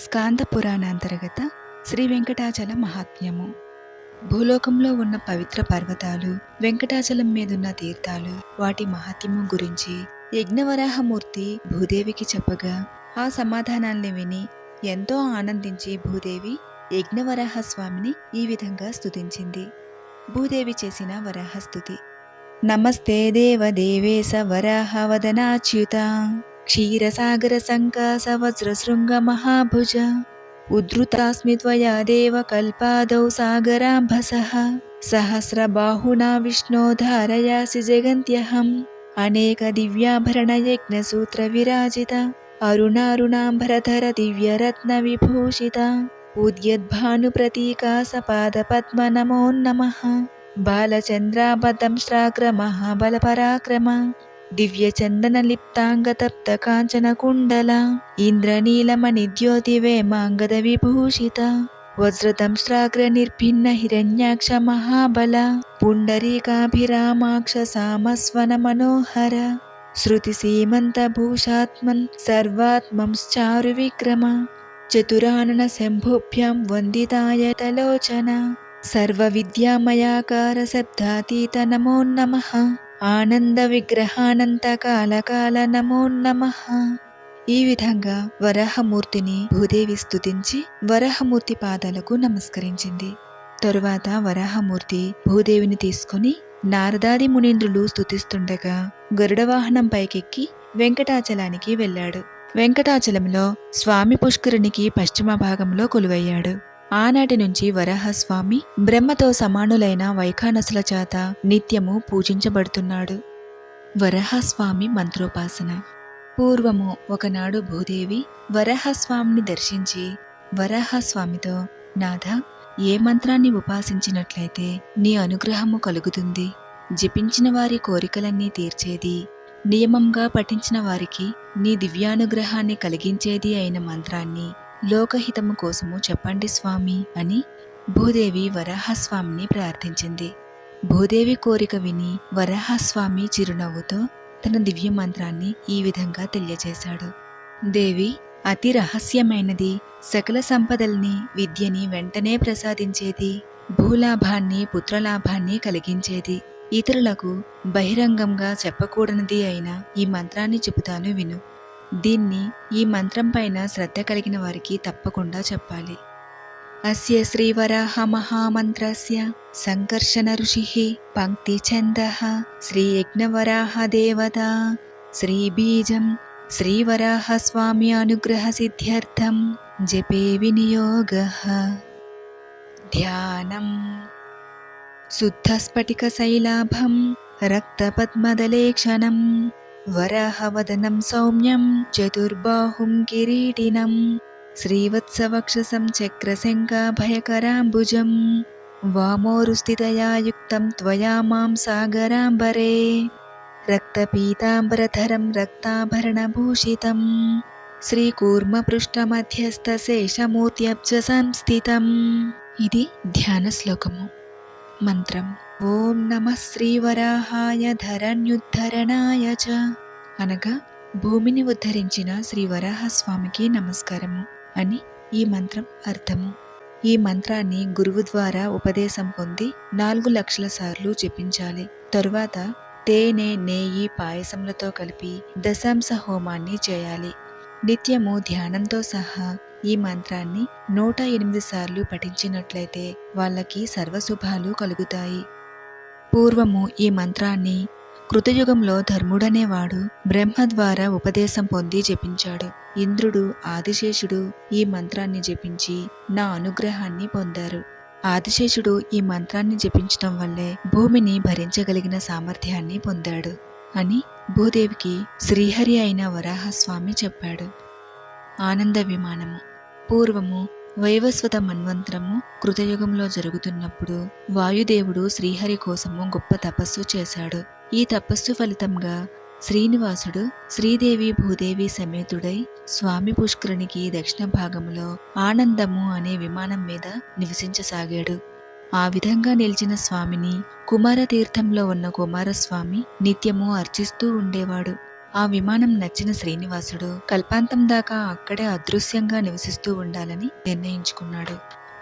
స్కాంద పురాణాంతర్గత శ్రీ వెంకటాచల మహాత్మ్యము. భూలోకంలో ఉన్న పవిత్ర పర్వతాలు, వెంకటాచలం మీదున్న తీర్థాలు, వాటి మహాత్మ్యము గురించి యజ్ఞవరాహమూర్తి భూదేవికి చెప్పగా ఆ సమాధానాల్ని విని ఎంతో ఆనందించి భూదేవి యజ్ఞవరాహ స్వామిని ఈ విధంగా స్తుతించింది. భూదేవి చేసిన వరాహస్తుతి. నమస్తే దేవదేవేశ వరాహవదనాచ్యుత క్షీరసాగర సంకాస వజ్రశృంగ మహాభుజ ఉద్ధృతాస్మి త్వయా దేవ కల్పాదౌ సాగరాంభసః సహస్రబాహునా విష్ణో ధారయాసి జగంత్యహం అనేక దివ్యాభరణ యజ్ఞసూత్ర విరాజిత అరుణారుణాంబరధర దివ్యరత్న విభూషిత ఉద్యద్భానుప్రతీకా సపాద పద్మ నమో నమః బాలచంద్రాబద్ధం శ్రాగ్ర మహాబలపరాక్రమ దివ్యచందన లిప్తాంగతప్త కాంచన కుండల ఇంద్రనీలమణి ద్యోతివేమాంగద విభూషిత వజ్రతం శ్రాగ్ర నిర్భిన్న హిరణ్యాక్ష మహాబల పుండరీకాభిరామాక్ష సామస్వన మనోహర శృతి సీమంత భూషాత్మన్ సర్వాత్మంశ్చారు విక్రమ చతురానన శంభుభ్యాం వందితాయతలోచన సర్వ విద్యామయాకార శబ్దాతీత నమో నమః ఆనంద విగ్రహానంత కాలకాల నమో నమః. ఈ విధంగా వరాహమూర్తిని భూదేవి స్తుతించి వరాహమూర్తి పాదాలకు నమస్కరించింది. తరువాత వరాహమూర్తి భూదేవిని తీసుకుని నారదాది మునీంద్రులు స్తుతిస్తుండగా గరుడ వాహనం పైకెక్కి వెంకటాచలానికి వెళ్ళాడు. వెంకటాచలంలో స్వామి పుష్కరునికి పశ్చిమ భాగంలో కొలువయ్యాడు. ఆనాటి నుంచి వరాహస్వామి బ్రహ్మతో సమానులైన వైఖానసుల చేత నిత్యము పూజించబడుతున్నాడు. వరాహస్వామి మంత్రోపాసన. పూర్వము ఒకనాడు భూదేవి వరాహస్వామిని దర్శించి వరాహస్వామితో, నాథ, ఏ మంత్రాన్ని ఉపాసించినట్లయితే నీ అనుగ్రహము కలుగుతుంది, జపించిన వారి కోరికలన్నీ తీర్చేది, నియమంగా పఠించిన వారికి నీ దివ్యానుగ్రహాన్ని కలిగించేది అయిన మంత్రాన్ని లోకహితము కోసము చెప్పండి స్వామి అని భూదేవి వరాహస్వామిని ప్రార్థించింది. భూదేవి కోరిక విని వరాహస్వామి చిరునవ్వుతో తన దివ్య మంత్రాన్ని ఈ విధంగా తెలియజేశాడు. దేవి, అతి రహస్యమైనది, సకల సంపదల్ని, విద్యని వెంటనే ప్రసాదించేది, భూలాభాన్ని పుత్రలాభాన్ని కలిగించేది, ఇతరులకు బహిరంగంగా చెప్పకూడనిది అయిన ఈ మంత్రాన్ని చెబుతాను విను. దీన్ని, ఈ మంత్రం పైన శ్రద్ధ కలిగిన వారికి తప్పకుండా చెప్పాలి. అస్య శ్రీవరాహ మహామంత్రస్య సంకర్షణ ఋషిః పంక్తి ఛందః శ్రీయజ్ఞవరాహ దేవత శ్రీబీజం శ్రీవరాహ స్వామి అనుగ్రహ సిద్ధ్యర్థం జపే వినియోగః. ధ్యానం. శుద్ధస్ఫటిక శైలాభం రక్తపద్మదలేక్షణం వరాహవదనం సౌమ్యం చతుర్బాహుం కిరీటినం శ్రీవత్సవక్షసం చక్రశంఖాభయకరాంబుజం వామోరుస్థితయా యుక్తం త్వయా మాం సాగరాంబరే రక్తపీతాంబరధరం రక్తాభరణభూషితం శ్రీకూర్మపృష్ఠమధ్యస్థశేషమూర్త్యబ్జ సంస్థితం. ఇది ధ్యాన శ్లోకము. మంత్రం. ఓం నమః శ్రీవరాహాయ ధరణ్యుద్ధరణాయ చ అనగా భూమిని ఉద్ధరించిన శ్రీ వరాహస్వామికి నమస్కారము అని ఈ మంత్రం అర్థము. ఈ మంత్రాన్ని గురువు ద్వారా ఉపదేశం పొంది 4 లక్షల సార్లు జపించాలి. తరువాత తేనె, నెయ్యి, పాయసములతో కలిపి దశాంశ హోమాన్ని చేయాలి. నిత్యము ధ్యానంతో సహా ఈ మంత్రాన్ని 108 సార్లు పఠించినట్లయితే వాళ్ళకి సర్వశుభాలు కలుగుతాయి. పూర్వము ఈ మంత్రాన్ని కృతయుగంలో ధర్ముడనేవాడు బ్రహ్మ ద్వారా ఉపదేశం పొంది జపించాడు. ఇంద్రుడు, ఆదిశేషుడు ఈ మంత్రాన్ని జపించి నా అనుగ్రహాన్ని పొందారు. ఆదిశేషుడు ఈ మంత్రాన్ని జపించడం వల్లే భూమిని భరించగలిగిన సామర్థ్యాన్ని పొందాడు అని భూదేవికి శ్రీహరి అయిన వరాహస్వామి చెప్పాడు. ఆనంద విమానము. పూర్వము వైవస్వత మన్వంతరము కృతయుగంలో జరుగుతున్నప్పుడు వాయుదేవుడు శ్రీహరి కోసము గొప్ప తపస్సు చేశాడు. ఈ తపస్సు ఫలితంగా శ్రీనివాసుడు శ్రీదేవి భూదేవి సమేతుడై స్వామి పుష్కరునికి దక్షిణ భాగంలో ఆనందము అనే విమానం మీద నివసించసాగాడు. ఆ విధంగా నిలిచిన స్వామిని కుమారతీర్థంలో ఉన్న కుమారస్వామి నిత్యము అర్చిస్తూ ఉండేవాడు. ఆ విమానం నచ్చిన శ్రీనివాసుడు కల్పాంతం దాకా అక్కడే అదృశ్యంగా నివసిస్తూ ఉండాలని నిర్ణయించుకున్నాడు.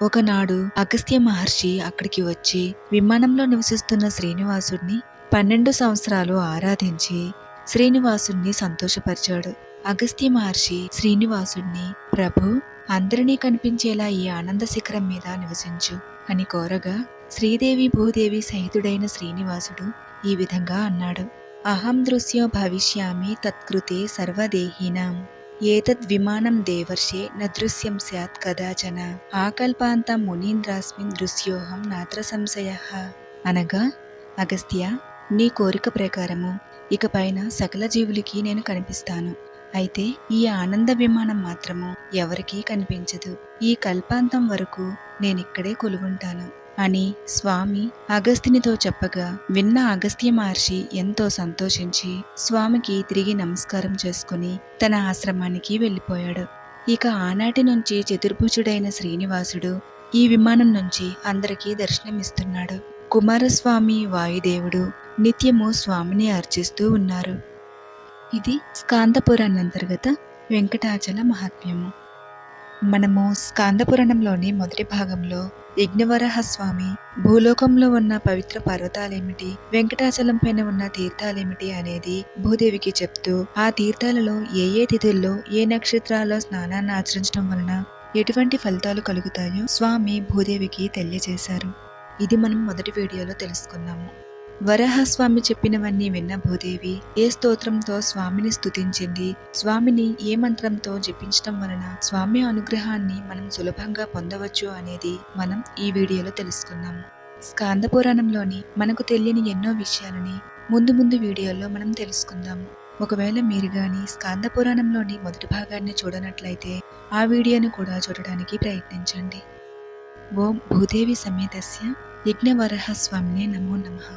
ఒకనాడు అగస్త్య మహర్షి అక్కడికి వచ్చి విమానంలో నివసిస్తున్న శ్రీనివాసుడిని 12 సంవత్సరాలు ఆరాధించి శ్రీనివాసుడిని సంతోషపరిచాడు. అగస్త్య మహర్షి శ్రీనివాసుడిని, ప్రభు, అందరినీ కనిపించేలా ఈ ఆనంద శిఖరం మీద నివసించు అని కోరగా శ్రీదేవి భూదేవి సహితుడైన శ్రీనివాసుడు ఈ విధంగా అన్నాడు. అహం దృశ్యో భవిష్యామి తత్కృతే సర్వదేహినాం ఏతద్విమానం దేవర్షే నదృశ్యం స్యాత్ కదాచన ఆకల్పాంతం మునీంద్రాస్మిన్ దృశ్యోహం నాత్ర సంశయః. అనగా, అగస్త్య, నీ కోరిక ప్రకారము ఇకపైన సకల జీవులకి నేను కనిపిస్తాను. అయితే ఈ ఆనంద విమానం మాత్రము ఎవరికీ కనిపించదు. ఈ కల్పాంతం వరకు నేనిక్కడే కొలువుంటాను అని స్వామి అగస్త్యునితో చెప్పగా విన్న అగస్త్య మహర్షి ఎంతో సంతోషించి స్వామికి తిరిగి నమస్కారం చేసుకుని తన ఆశ్రమానికి వెళ్ళిపోయాడు. ఇక ఆనాటి నుంచి చతుర్భుజుడైన శ్రీనివాసుడు ఈ విమానం నుంచి అందరికీ దర్శనమిస్తున్నాడు. కుమారస్వామి వాయుదేవుడు నిత్యము స్వామిని అర్చిస్తూ ఉన్నారు. ఇది స్కాందపురాణ అంతర్గత వెంకటాచల మహాత్మ్యము. మనము స్కాందపురాణంలోని మొదటి భాగంలో యజ్ఞవరాహ స్వామి భూలోకంలో ఉన్న పవిత్ర పర్వతాలేమిటి, వెంకటాచలం పైన ఉన్న తీర్థాలేమిటి అనేది భూదేవికి చెప్తూ ఆ తీర్థాలలో ఏ ఏ తిథుల్లో ఏ నక్షత్రాల్లో స్నానాన్ని ఆచరించడం వలన ఎటువంటి ఫలితాలు కలుగుతాయో స్వామి భూదేవికి తెలియజేశారు. ఇది మనం మొదటి వీడియోలో తెలుసుకున్నాము. వరాహస్వామి చెప్పినవన్నీ విన్న భూదేవి ఏ స్తోత్రంతో స్వామిని స్తుతించింది, స్వామిని ఏ మంత్రంతో జపించడం వలన స్వామి అనుగ్రహాన్ని మనం సులభంగా పొందవచ్చు అనేది మనం ఈ వీడియోలో తెలుసుకున్నాము. స్కాందపురాణంలోని మనకు తెలియని ఎన్నో విషయాలని ముందు ముందు వీడియోల్లో మనం తెలుసుకుందాము. ఒకవేళ మీరు గాని స్కాందపురాణంలోని మొదటి భాగాన్ని చూడనట్లయితే ఆ వీడియోను కూడా చూడడానికి ప్రయత్నించండి. ఓం భూదేవి సమేతస్య యజ్ఞవరాహస్వామినే నమో నమః.